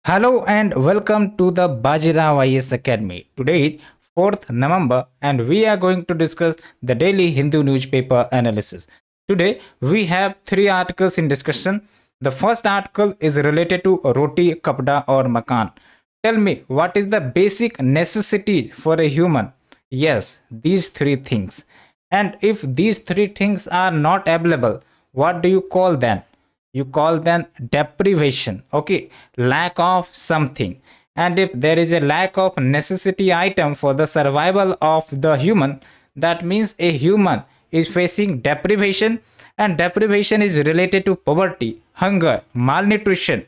Hello and welcome to the Baji Rao IAS Academy. Today is 4th November and we are going to discuss the daily Hindu newspaper analysis. Today we have three articles in discussion. The first article is related to roti, kapda or makan. Tell me, what is the basic necessity for a human? Yes, these three things. And if these three things are not available, what do you call them? You call them deprivation. Okay, lack of something. And if there is a lack of necessity item for the survival of the human, that means a human is facing deprivation, and deprivation is related to poverty, hunger, malnutrition,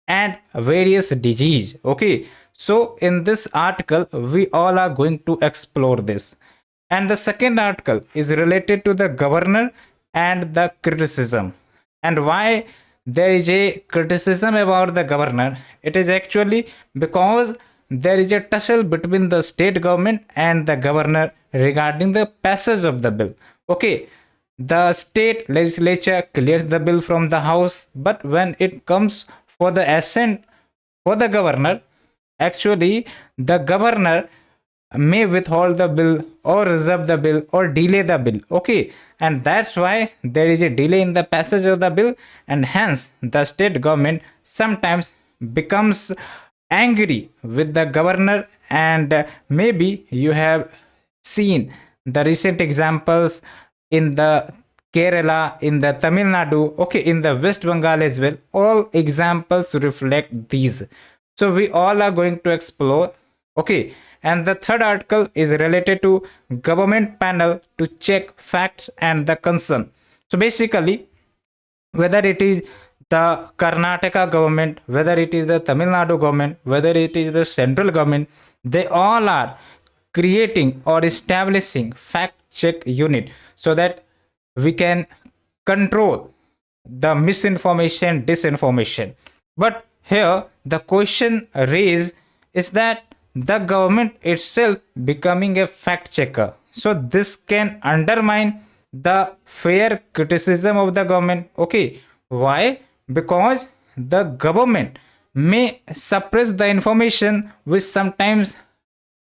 and various disease. Okay, so in this article we all are going to explore this. And the second article is related to the governor and the criticism. And why there is a criticism about the governor? It is actually because there is a tussle between the state government and the governor regarding the passage of the bill. Okay, the state legislature clears the bill from the house, but when it comes for the assent for the governor, actually the governor may withhold the bill or reserve the bill or delay the bill. Okay, and that's why there is a delay in the passage of the bill, and hence the state government sometimes becomes angry with the governor. And maybe you have seen the recent examples in the Kerala, in the Tamil Nadu, okay, in the West Bengal as well. All examples reflect these. So we all are going to explore. Okay, and the third article is related to government panel to check facts and the concern. So basically, whether it is the Karnataka government, whether it is the Tamil Nadu government, whether it is the central government, they all are creating or establishing fact check unit so that we can control the misinformation, disinformation. But here the question raised is that the government itself becoming a fact checker. So this can undermine the fair criticism of the government. Okay, why? Because the government may suppress the information which sometimes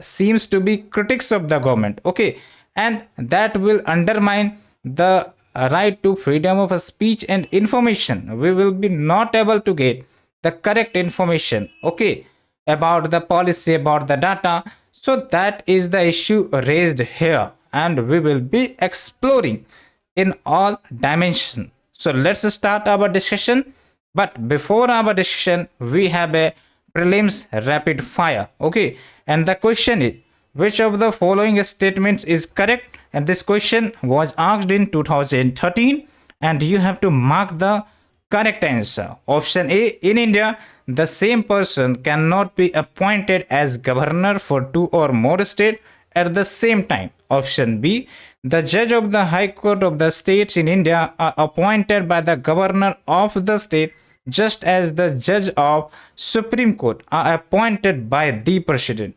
seems to be critics of the government. Okay, and that will undermine the right to freedom of speech and information. We will be not able to get the correct information, okay, about the policy, about the data. So that is the issue raised here, and we will be exploring in all dimensions. So let's start our discussion. But before our discussion, we have a prelims rapid fire. Okay, and the question is, which of the following statements is correct? And this question was asked in 2013, and you have to mark the correct answer. Option A: in India, the same person cannot be appointed as governor for two or more states at the same time. Option B: the judge of the High Court of the states in India are appointed by the governor of the state, just as the judge of Supreme Court are appointed by the president.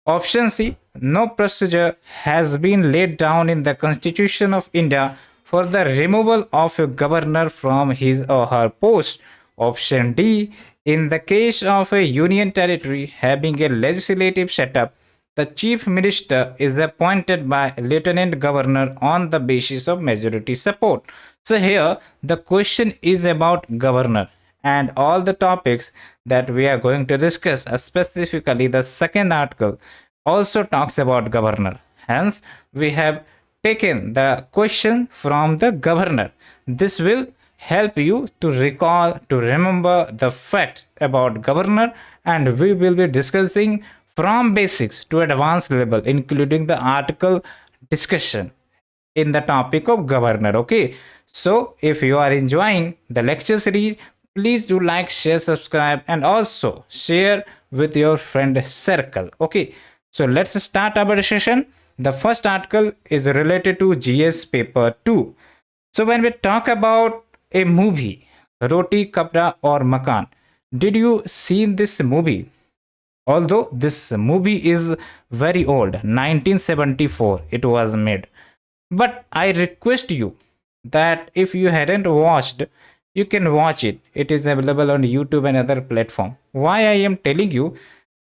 Option C: no procedure has been laid down in the Constitution of India for the removal of a governor from his or her post. Option D: in the case of a union territory having a legislative setup, the chief minister is appointed by lieutenant governor on the basis of majority support. So here the question is about governor, and all the topics that we are going to discuss, specifically the second article, also talks about governor. Hence, we have taken the question from the governor. This will help you to recall, to remember the facts about governor, and we will be discussing from basics to advanced level, including the article discussion in the topic of governor. Okay, so if you are enjoying the lecture series, please do like, share, subscribe, and also share with your friend circle. Okay, so let's start our discussion. The first article is related to GS paper 2. So when we talk about a movie, Roti, Kapda or Makan, did you see this movie? Although this movie is very old, 1974 it was made, but I request you that if you hadn't watched, You can watch it. It is available on YouTube and other platform. Why I am telling you,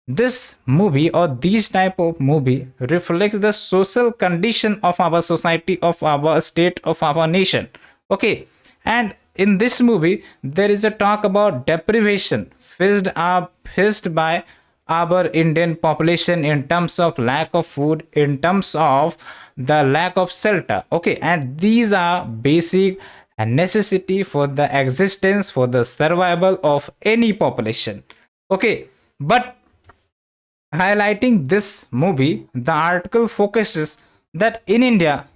this movie or these type of movie reflects the social condition of our society, of our state, of our nation. Okay, and in this movie there is a talk about deprivation faced by our Indian population in terms of lack of food, in terms of the lack of shelter. Okay, and these are basic necessity for the existence, for the survival of any population. Okay, but highlighting this movie, the article focuses that in India,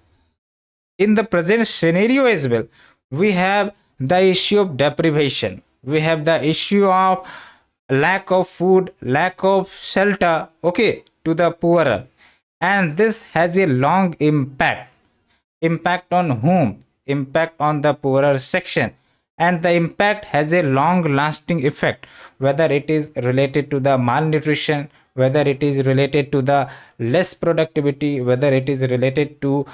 in the present scenario as well, we have the issue of deprivation, we have the issue of lack of food, lack of shelter, okay, to the poorer. And this has a long impact. Impact on whom? Impact on the poorer section. And the impact has a long lasting effect, whether it is related to the malnutrition, whether it is related to the less productivity, whether it is related to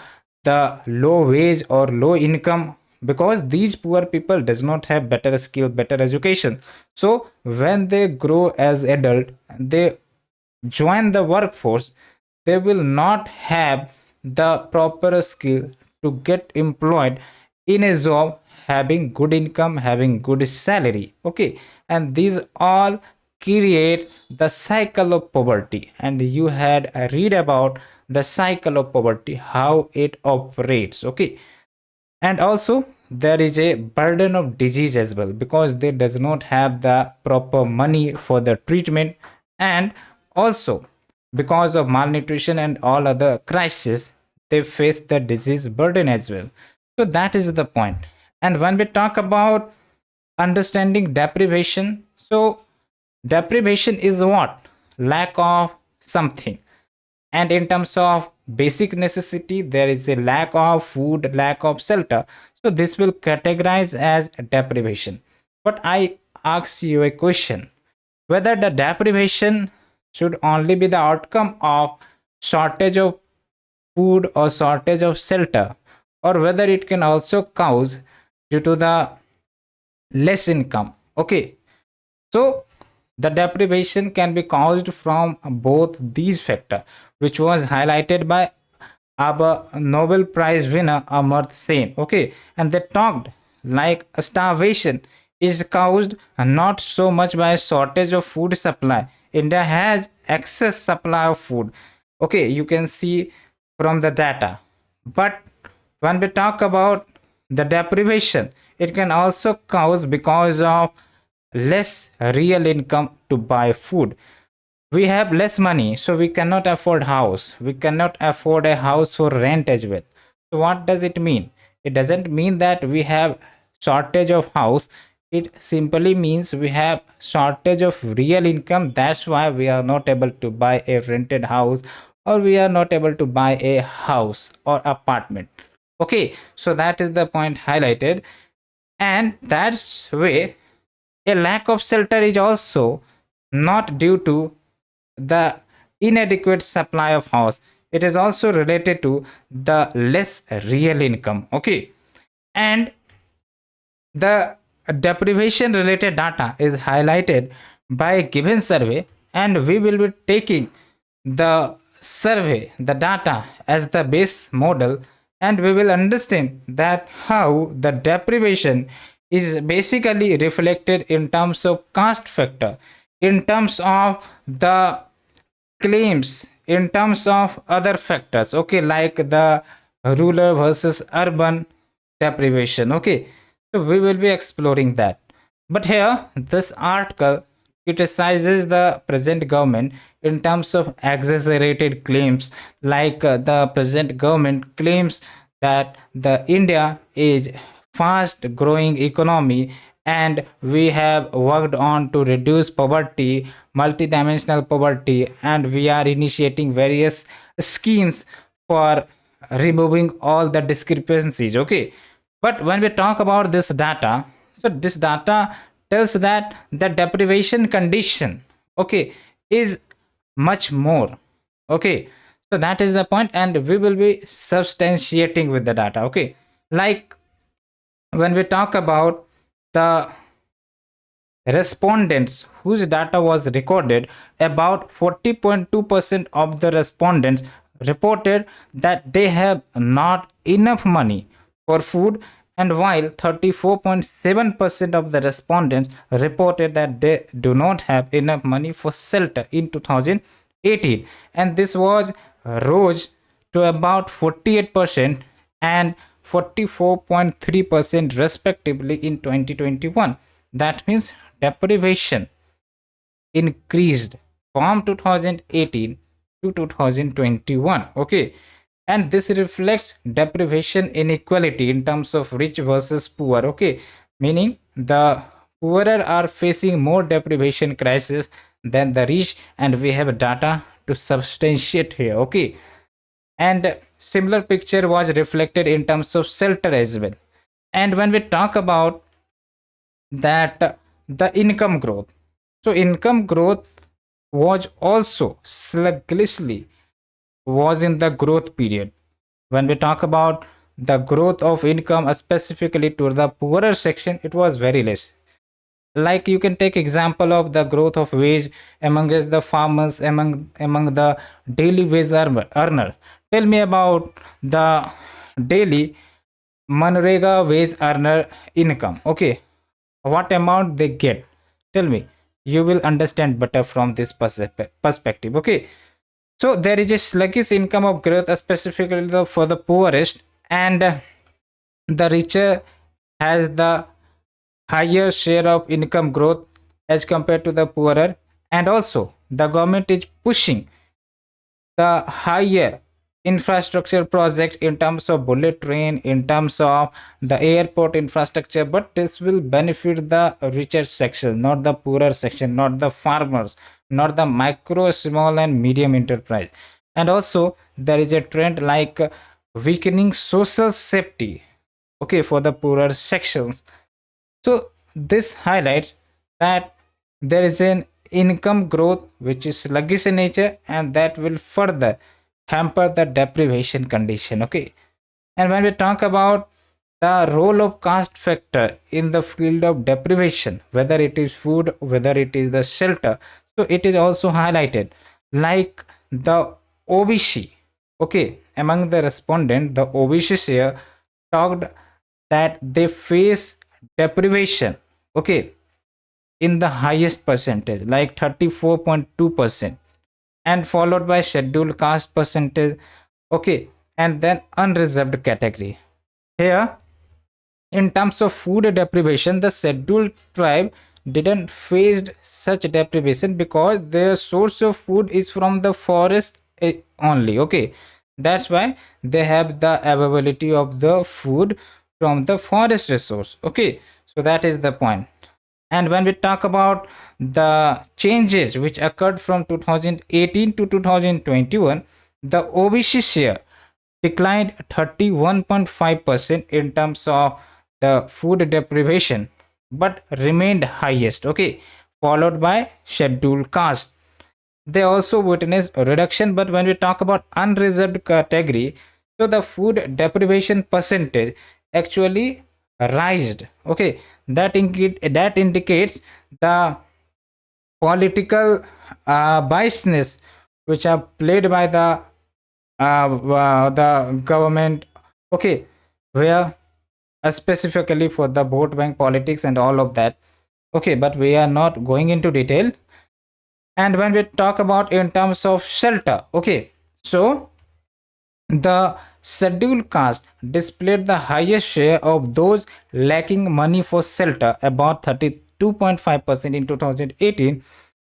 the low wage or low income, because these poor people does not have better skill, better education. So when they grow as adult, they join the workforce, they will not have the proper skill to get employed in a job having good income, having good salary. Okay, and these all create the cycle of poverty. And you had read about the cycle of poverty, how it operates. Okay, and also there is a burden of disease as well, because they does not have the proper money for the treatment, and also because of malnutrition and all other crises, they face the disease burden as well. So that is the point. And when we talk about understanding deprivation, so deprivation is what? Lack of something. And in terms of basic necessity, there is a lack of food, lack of shelter. So this will categorize as deprivation. But I ask you a question, whether the deprivation should only be the outcome of shortage of food or shortage of shelter, or whether it can also cause due to the less income. Okay, so the deprivation can be caused from both these factors, which was highlighted by our Nobel Prize winner Amartya Sen. Okay, and they talked like starvation is caused not so much by a shortage of food supply. India has excess supply of food. Okay, you can see from the data. But when we talk about the deprivation, it can also cause because of less real income to buy food. We have less money, so we cannot afford house, we cannot afford a house for rent as well. So what does it mean? It doesn't mean that we have shortage of house, it simply means we have shortage of real income. That's why we are not able to buy a rented house, or we are not able to buy a house or apartment. Okay, so that is the point highlighted. And that's way a lack of shelter is also not due to the inadequate supply of house, it is also related to the less real income. Okay, and the deprivation related data is highlighted by a given survey, and we will be taking the survey, the data as the base model, and we will understand that how the deprivation is basically reflected in terms of caste factor, in terms of the claims, in terms of other factors. Okay, like the rural versus urban deprivation. Okay, so we will be exploring that. But here this article criticizes the present government in terms of exaggerated claims, like the present government claims that the India is fast growing economy, and we have worked on to reduce poverty, multidimensional poverty, and we are initiating various schemes for removing all the discrepancies. Okay, but when we talk about this data, so this data tells that the deprivation condition, okay, is much more. Okay, so that is the point, and we will be substantiating with the data. Okay, like when we talk about the respondents whose data was recorded, about 40.2% of the respondents reported that they have not enough money for food, and while 34.7% of the respondents reported that they do not have enough money for shelter in 2018, and this was rose to about 48% and 44.3% respectively in 2021. That means deprivation increased from 2018 to 2021. Okay, and this reflects deprivation inequality in terms of rich versus poor. Okay, meaning the poorer are facing more deprivation crisis than the rich, and we have data to substantiate here. Okay, and similar picture was reflected in terms of shelter as well. And when we talk about that, the income growth, so income growth was also sluggishly was in the growth period. When we talk about the growth of income specifically to the poorer section, it was very less. Like you can take example of the growth of wage amongst the farmers, among the daily wage earner. Tell me about the daily Manrega wage earner income. Okay, what amount they get? Tell me. You will understand better from this perspective. Okay, so there is a sluggish income of growth, specifically for the poorest, and the richer has the higher share of income growth as compared to the poorer, and also the government is pushing the higher infrastructure projects in terms of bullet train, in terms of the airport infrastructure, but this will benefit the richer section, not the poorer section, not the farmers, not the micro, small and medium enterprise. And also there is a trend like weakening social safety, okay, for the poorer sections. So this highlights that there is an income growth which is sluggish in nature, and that will further hamper the deprivation condition. Okay, and when we talk about the role of caste factor in the field of deprivation, whether it is food, whether it is the shelter, so it is also highlighted. Like the OBC, okay, among the respondent, the OBC share talked that they face deprivation, okay, in the highest percentage, like 34.2%, and followed by scheduled caste percentage, okay, and then unreserved category. Here, in terms of food deprivation, the scheduled tribe didn't face such deprivation because their source of food is from the forest only. Okay, that's why they have the availability of the food from the forest resource. Okay, so that is the point. And when we talk about the changes which occurred from 2018 to 2021, the OBC share declined 31.5% in terms of the food deprivation, but remained highest. Okay, followed by scheduled caste. They also witnessed a reduction, but when we talk about unreserved category, so the food deprivation percentage actually rised. Okay, that indicates the political biasness which are played by the government. Okay, where specifically for the vote bank politics and all of that. Okay, but we are not going into detail. And when we talk about in terms of shelter, okay, so the scheduled caste displayed the highest share of those lacking money for shelter, about 32.5% in 2018,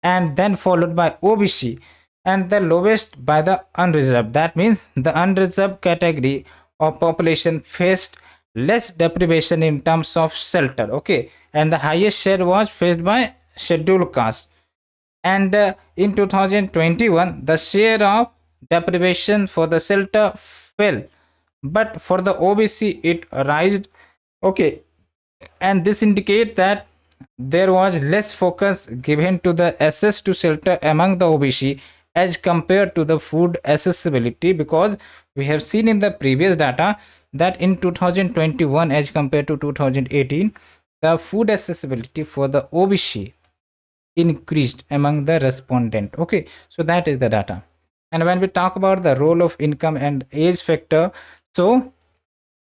and then followed by OBC, and the lowest by the unreserved. That means the unreserved category of population faced less deprivation in terms of shelter. Okay, and the highest share was faced by scheduled caste. And in 2021, the share of deprivation for the shelter fell, but for the OBC it rised. Okay, and this indicates that there was less focus given to the access to shelter among the OBC as compared to the food accessibility, because we have seen in the previous data that in 2021 as compared to 2018, the food accessibility for the OBC increased among the respondent. Okay, so that is the data. And when we talk about the role of income and age factor, so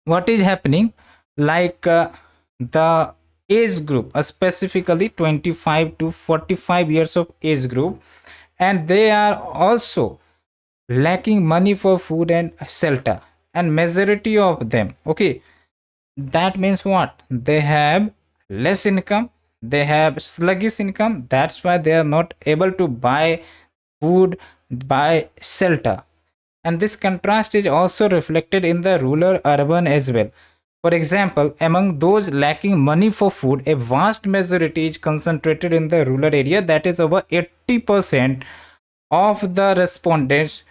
what is happening, like the age group, specifically 25 to 45 years of age group, and they are also lacking money for food and shelter, and majority of them, okay, that means what, they have less income, they have sluggish income, that's why they are not able to buy food, buy shelter. And this contrast is also reflected in the rural urban as well. For example, among those lacking money for food, a vast majority is concentrated in the rural area, that is over 80% of the respondents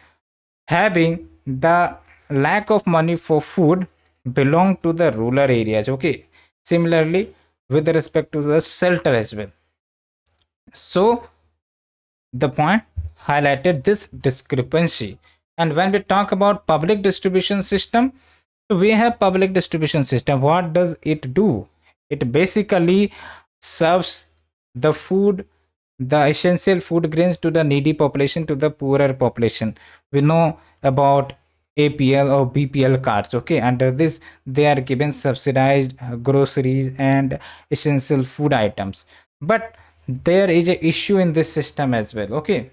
having the lack of money for food belong to the rural areas. Okay, similarly with respect to the shelter as well. So the point highlighted this discrepancy. And when we talk about public distribution system, so we have public distribution system. What does it do? It basically serves the food, the essential food grains to the needy population, to the poorer population. We know about APL or BPL cards. Okay, under this they are given subsidized groceries and essential food items. But there is a issue in this system as well. Okay,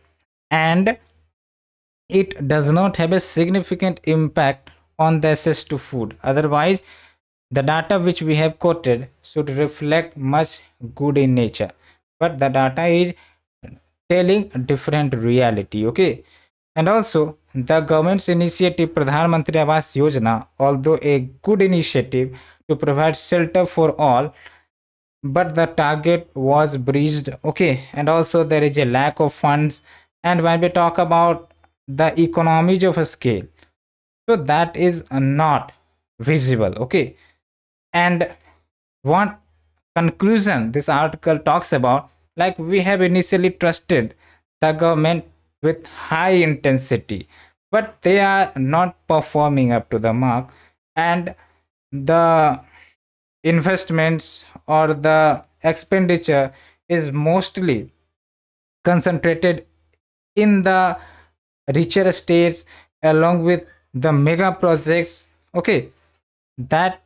and it does not have a significant impact on the access to food. Otherwise, the data which we have quoted should reflect much good in nature, but the data is telling a different reality. Okay, and also the government's initiative Pradhan Mantri Awas Yojana, although a good initiative to provide shelter for all, but the target was breached. Okay, and also there is a lack of funds. And when we talk about the economies of a scale, so that is not visible. Okay, and what conclusion this article talks about, like we have initially trusted the government with high intensity, but they are not performing up to the mark, and the investments or the expenditure is mostly concentrated in the richer states along with the mega projects. Okay, that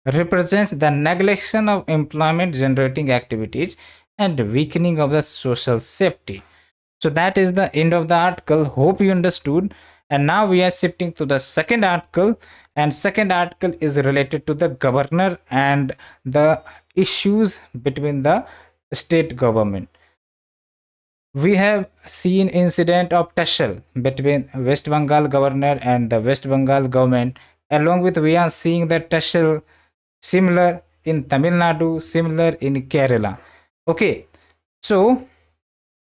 represents the neglection of employment generating activities and weakening of the social safety. So that is the end of the article. Hope you understood. And now we are shifting to the second article, and second article is related to the governor and the issues between the state government. We have seen incident of tussle between West Bengal governor and the West Bengal government. Along with we are seeing the tussle similar in Tamil Nadu, similar in Kerala. Okay, so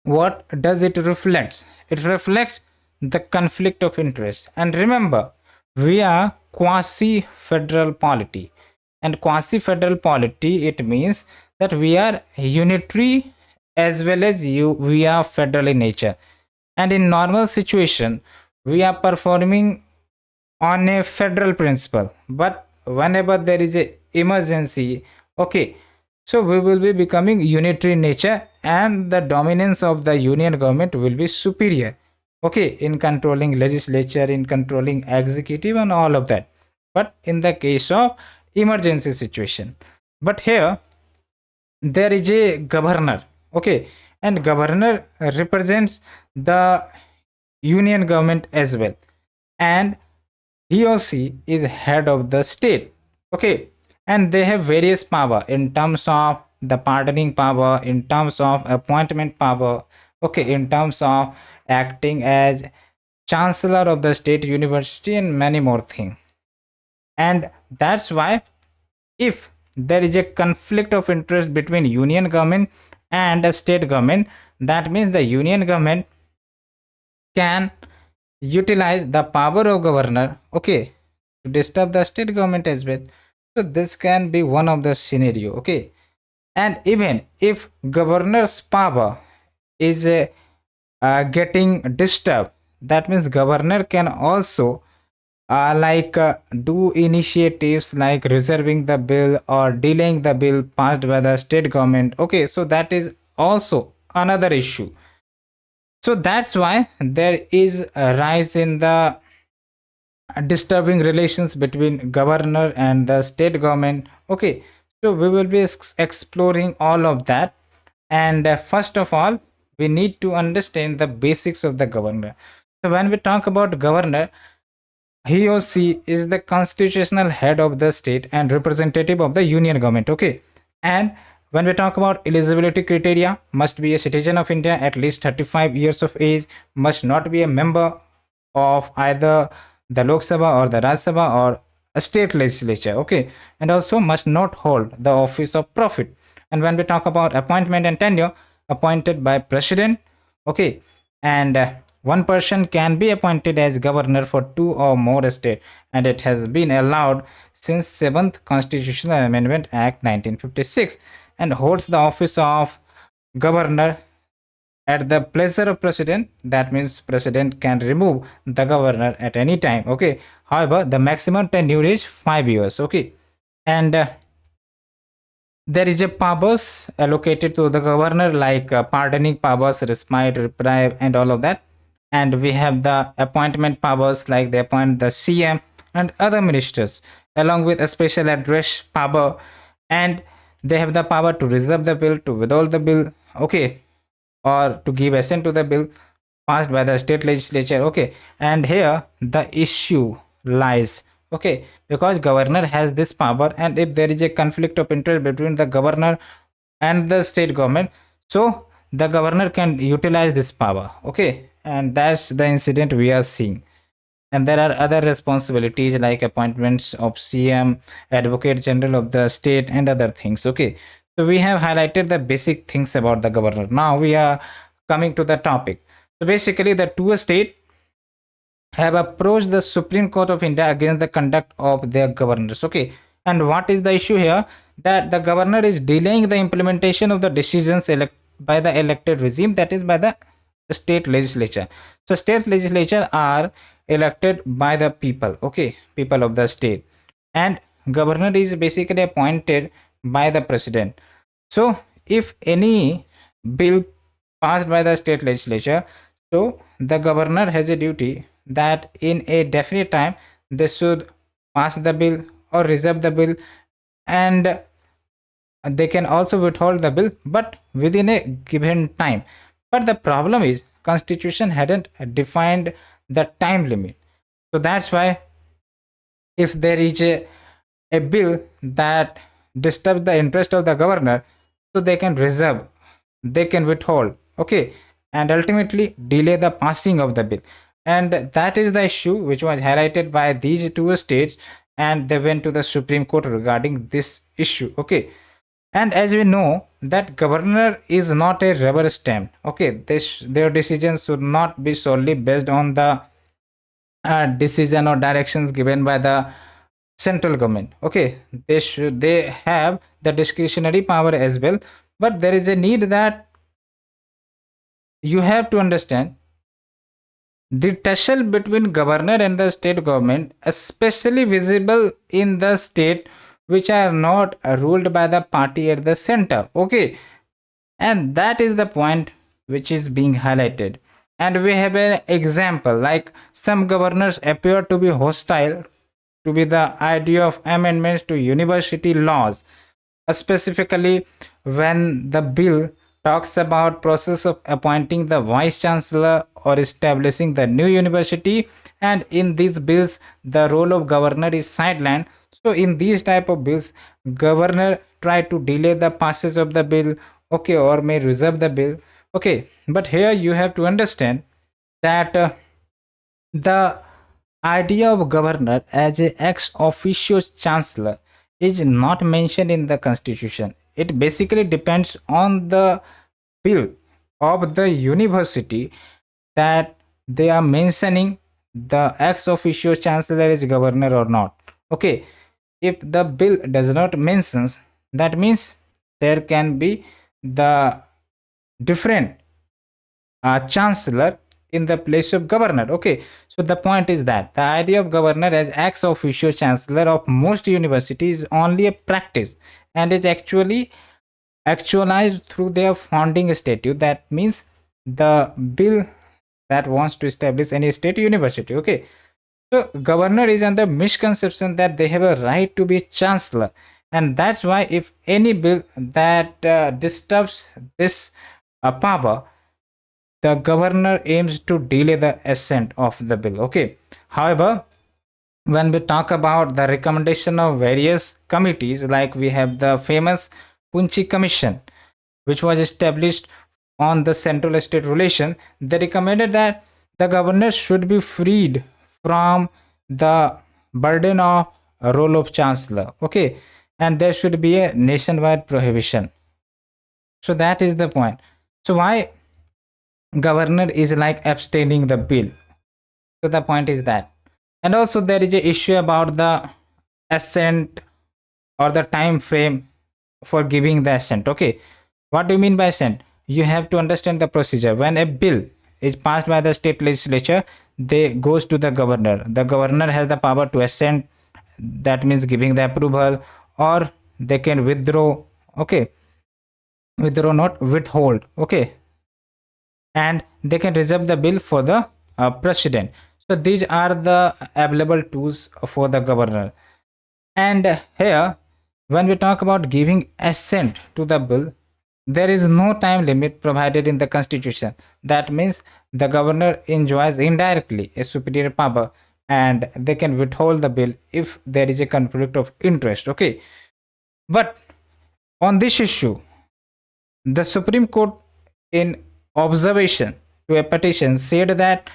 what does it reflect? It reflects the conflict of interest. And remember, we are quasi federal polity. And quasi federal polity, it means that we are unitary as well as we are federal in nature. And in normal situation, we are performing on a federal principle. But whenever there is a emergency, okay, so we will be becoming unitary in nature, and the dominance of the union government will be superior, okay, in controlling legislature, in controlling executive and all of that. But in the case of emergency situation, but here there is a governor. Okay, and governor represents the union government as well, and he or she is head of the state. Okay, and they have various power in terms of the pardoning power, in terms of appointment power, okay, in terms of acting as chancellor of the state university and many more things. And that's why if there is a conflict of interest between union government and a state government, that means the union government can utilize the power of governor, okay, to disturb the state government as well. So this can be one of the scenario. Okay, and even if governor's power is getting disturbed, that means governor can also do initiatives like reserving the bill or delaying the bill passed by the state government. Okay, so that is also another issue. So that's why there is a rise in the disturbing relations between governor and the state government. Okay, so we will be exploring all of that. And first of all, we need to understand the basics of the governor. So when we talk about governor, he or she is the constitutional head of the state and representative of the union government. Okay, and when we talk about eligibility criteria, must be a citizen of India, at least 35 years of age, must not be a member of either the Lok Sabha or the Rajya Sabha or a state legislature. Okay, and also must not hold the office of profit. And when we talk about appointment and tenure, appointed by president. Okay, and one person can be appointed as governor for two or more states, and it has been allowed since 7th Constitutional Amendment Act 1956, and holds the office of governor at the pleasure of president. That means president can remove the governor at any time. Okay, however, the maximum tenure is 5 years. Okay, and there is a powers allocated to the governor, like pardoning powers, respite, reprieve, and all of that. And we have the appointment powers, like they appoint the CM and other ministers, along with a special address power. And they have the power to reserve the bill, to withhold the bill, okay, or to give assent to the bill passed by the state legislature. Okay, and here the issue lies. Okay, because governor has this power, and if there is a conflict of interest between the governor and the state government, so the governor can utilize this power. Okay, and that's the incident we are seeing. And there are other responsibilities like appointments of CM, advocate general of the state, and other things. Okay, so we have highlighted the basic things about the governor. Now we are coming to the topic. So basically, the two states have approached the Supreme Court of India against the conduct of their governors. Okay, and what is the issue here? That the governor is delaying the implementation of the decisions by the elected regime, that is by the state legislature. So state legislature are elected by the people. Okay, people of the state, and governor is basically appointed by the president. So if any bill passed by the state legislature, so the governor has a duty that in a definite time they should pass the bill or reserve the bill, and they can also withhold the bill, but within a given time. But the problem is constitution hadn't defined the time limit. So that's why if there is a bill that disturbs the interest of the governor, so they can reserve, they can withhold, okay, and ultimately delay the passing of the bill. And that is the issue which was highlighted by these two states, and they went to the Supreme Court regarding this issue. Okay, and as we know that governor is not a rubber stamp. Okay, their decisions should not be solely based on the decision or directions given by the central government. Okay, they have the discretionary power as well, but there is a need that you have to understand the tussle between governor and the state government, especially visible in the state which are not ruled by the party at the center. Okay, and that is the point which is being highlighted. And we have an example, like some governors appear to be hostile to be the idea of amendments to university laws, specifically when the bill talks about process of appointing the vice chancellor or establishing the new university, and in these bills the role of governor is sidelined. So in these type of bills, governor try to delay the passage of the bill, okay, or may reserve the bill. Okay, but here you have to understand that the idea of governor as a ex officio chancellor is not mentioned in the constitution. It basically depends on the bill of the university that they are mentioning the ex officio chancellor is governor or not. Okay, if the bill does not mentions, that means there can be the different chancellor in the place of governor. Okay, So the point is that the idea of governor as ex officio chancellor of most universities is only a practice and is actually actualized through their founding statute. That means the bill that wants to establish any state university. Okay, so governor is under misconception that they have a right to be chancellor, and that's why if any bill that disturbs this power, the governor aims to delay the assent of the bill. Okay, however, when we talk about the recommendation of various committees, like we have the famous Punchi Commission, which was established on the central state relation, they recommended that the governor should be freed from the burden of a role of chancellor. Okay, and there should be a nationwide prohibition. So that is the point. So why governor is like abstaining the bill? So the point is that, and also there is a issue about the assent or the time frame for giving the assent. Okay, what do you mean by assent? You have to understand the procedure. When a bill is passed by the state legislature, they goes to the governor. The governor has the power to assent, that means giving the approval, or they can withdraw. Okay, withdraw, not withhold. Okay, and they can reserve the bill for the president. So these are the available tools for the governor. And here, when we talk about giving assent to the bill, there is no time limit provided in the constitution. That means the governor enjoys indirectly a superior power, and they can withhold the bill if there is a conflict of interest. Okay, but on this issue, the Supreme Court, in observation to a petition, said that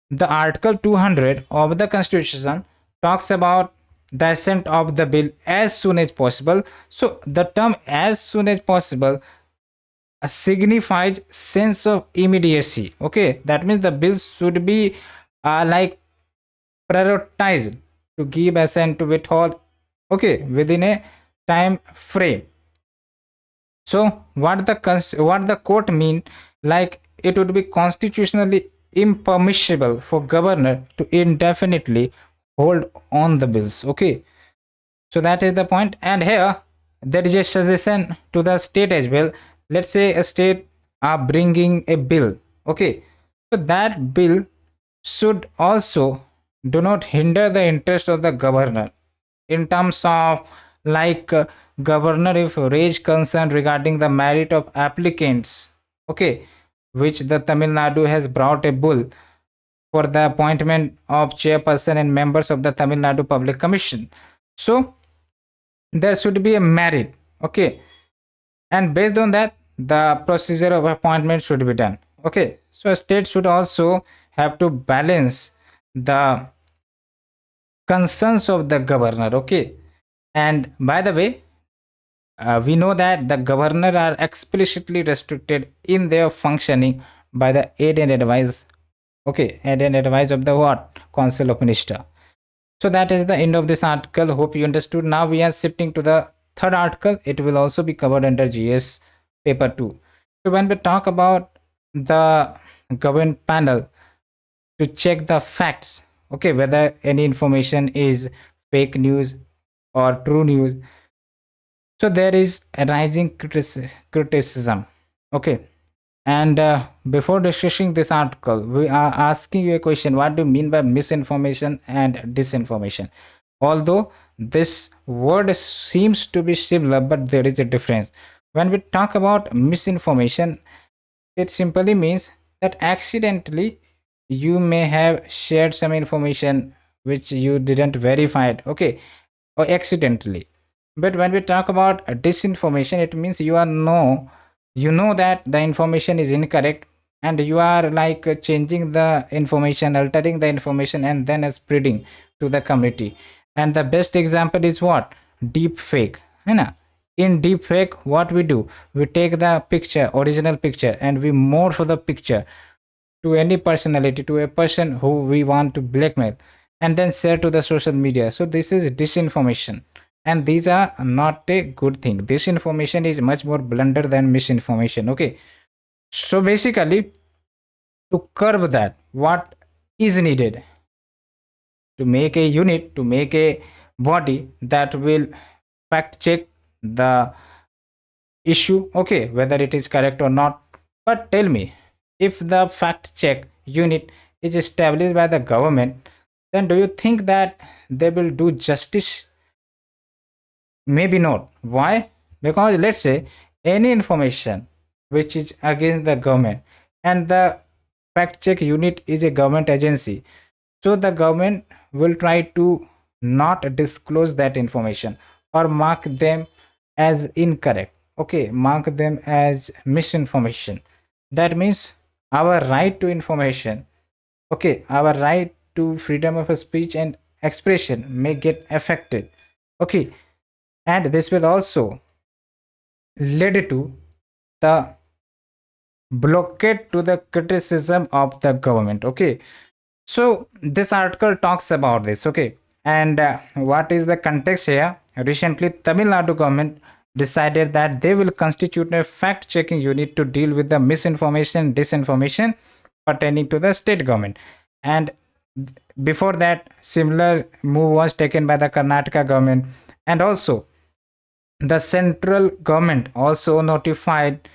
the Article 200 of the Constitution talks about the assent of the bill as soon as possible. So the term as soon as possible signifies sense of immediacy. Okay, that means the bill should be like prioritized to give assent, to withhold, okay, within a time frame. So what the court mean, like it would be constitutionally impermissible for governor to indefinitely hold on the bills. Okay, so that is the point. And here there is a suggestion to the state as well. Let's say a state are bringing a bill. Okay, so that bill should also do not hinder the interest of the governor in terms of like governor if raise concern regarding the merit of applicants. Okay, which the Tamil Nadu has brought a bill for the appointment of chairperson and members of the Tamil Nadu Public Commission. So there should be a merit. Okay, and based on that, the procedure of appointment should be done. Okay, so a state should also have to balance the concerns of the governor. Okay, and by the way, we know that the governor are explicitly restricted in their functioning by the aid and advice. Okay, aid and advice of the what? Council of Minister. So that is the end of this article. Hope you understood. Now we are shifting to the third article. It will also be covered under GS paper 2. So when we talk about the government panel to check the facts, okay, whether any information is fake news or true news, so there is a rising criticism. Okay, and before discussing this article, we are asking you a question: what do you mean by misinformation and disinformation? Although this word seems to be similar, but there is a difference. When we talk about misinformation, it simply means that accidentally you may have shared some information which you didn't verify it, okay, or accidentally. But when we talk about disinformation, it means you know that the information is incorrect, and you are like changing the information, altering the information, and then spreading to the community. And the best example is what? Deep fake, है ना? In deep fake, what we do, we take the picture, original picture, and we morph the picture to any personality, to a person who we want to blackmail, and then share to the social media. So this is disinformation, and these are not a good thing. Disinformation is much more blunder than misinformation. Okay, so basically, to curb that, what is needed? to make a unit, to make a body that will fact check the issue, okay, whether it is correct or not. But tell me, if the fact check unit is established by the government, then do you think that they will do justice? Maybe not. Why? Because let's say any information which is against the government, and the fact check unit is a government agency, so the government will try to not disclose that information or mark them as incorrect, okay, mark them as misinformation. That means our right to information, okay, our right to freedom of speech and expression may get affected, okay, and this will also lead to the blockade to the criticism of the government, okay. So this article talks about this, okay, and what is the context here? Recently, Tamil Nadu government decided that they will constitute a fact-checking unit to deal with the misinformation, disinformation pertaining to the state government. And before that, similar move was taken by the Karnataka government, and also the central government also notified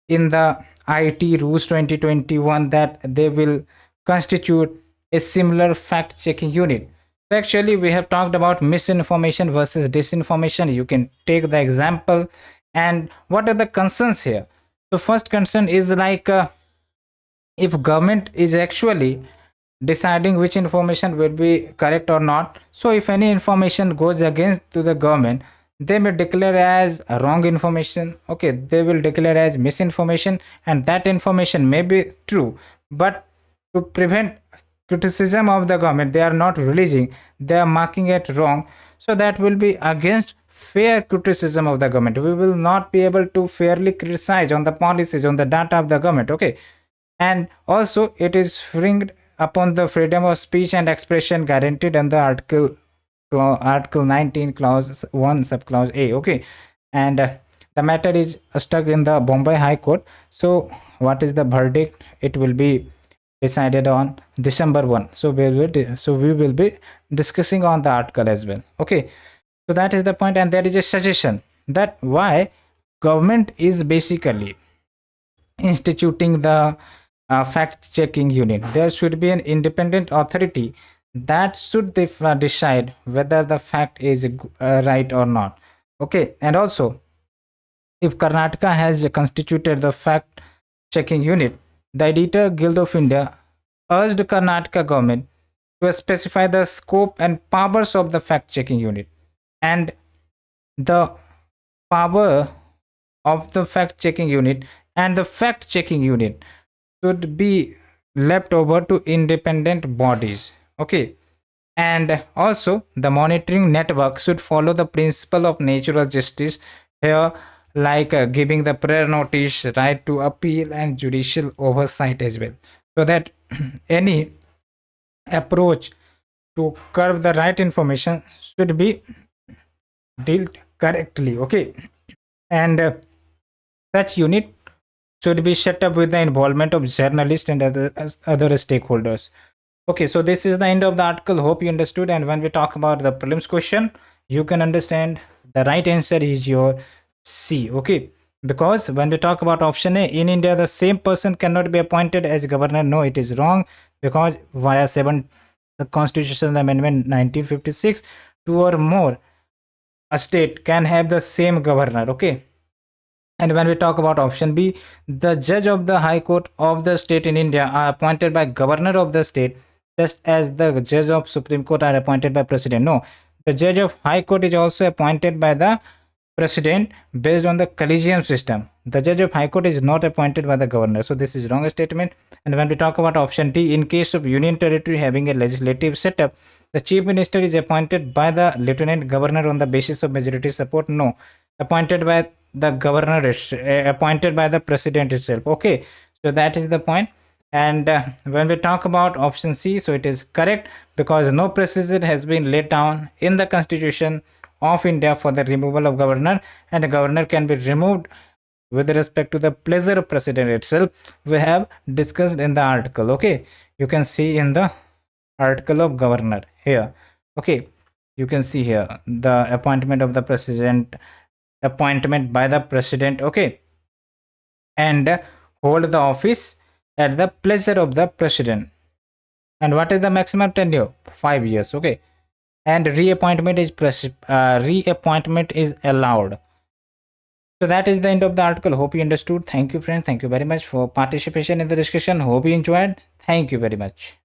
in the IT rules 2021 that they will constitute a similar fact checking unit. So actually, we have talked about misinformation versus disinformation. You can take the example. And what are the concerns here? The first concern is like if government is actually deciding which information will be correct or not. So if any information goes against to the government, they may declare as wrong information, okay, they will declare as misinformation, and that information may be true, but to prevent criticism of the government, they are not releasing, they are marking it wrong, so that will be against fair criticism of the government. We will not be able to fairly criticize on the policies, on the data of the government, okay. And also it is infringed upon the freedom of speech and expression guaranteed under Article 19, Clause 1, Subclause A. Okay, and the matter is stuck in the Bombay High Court. So, what is the verdict? It will be decided on December 1. So we will be discussing on the article as well. Okay, so that is the point, and there is a suggestion that why government is basically instituting the fact checking unit. There should be an independent authority that should decide whether the fact is right or not, okay. And also, if Karnataka has constituted the fact checking unit, the Editor Guild of India urged Karnataka government to specify the scope and powers of the fact checking unit, and the power of the fact checking unit and the fact checking unit should be left over to independent bodies, okay. And also the monitoring network should follow the principle of natural justice here, like giving the prior notice, right to appeal, and judicial oversight as well, so that any approach to curb the right information should be dealt correctly, okay. And such unit should be set up with the involvement of journalists and other stakeholders. Okay, so this is the end of the article. Hope you understood. And when we talk about the prelims question, you can understand the right answer is your C. Okay, because when we talk about option A, in India, the same person cannot be appointed as governor. No, it is wrong, because via the Constitutional Amendment 1956, 2 or more a state can have the same governor. Okay. And when we talk about option B, the judge of the High Court of the state in India are appointed by governor of the state, just as the judge of Supreme Court are appointed by president. No, the judge of High Court is also appointed by the president based on the collegium system. The judge of High Court is not appointed by the governor. So this is wrong statement. And when we talk about option D, in case of union territory having a legislative setup, the chief minister is appointed by the lieutenant governor on the basis of majority support. No, appointed by the governor is appointed by the president itself. Okay, so that is the point. And when we talk about option C, so it is correct, because no precedent has been laid down in the Constitution of India for the removal of governor, and a governor can be removed with respect to the pleasure of president itself. We have discussed in the article. Okay, you can see in the article of governor here. Okay, you can see here the appointment of the president, appointment by the president. Okay, and hold the office at the pleasure of the president. And what is the maximum tenure? 5 years. Okay, and reappointment is allowed. So that is the end of the article. Hope you understood. Thank you, friends. Thank you very much for participation in the discussion. Hope you enjoyed. Thank you very much.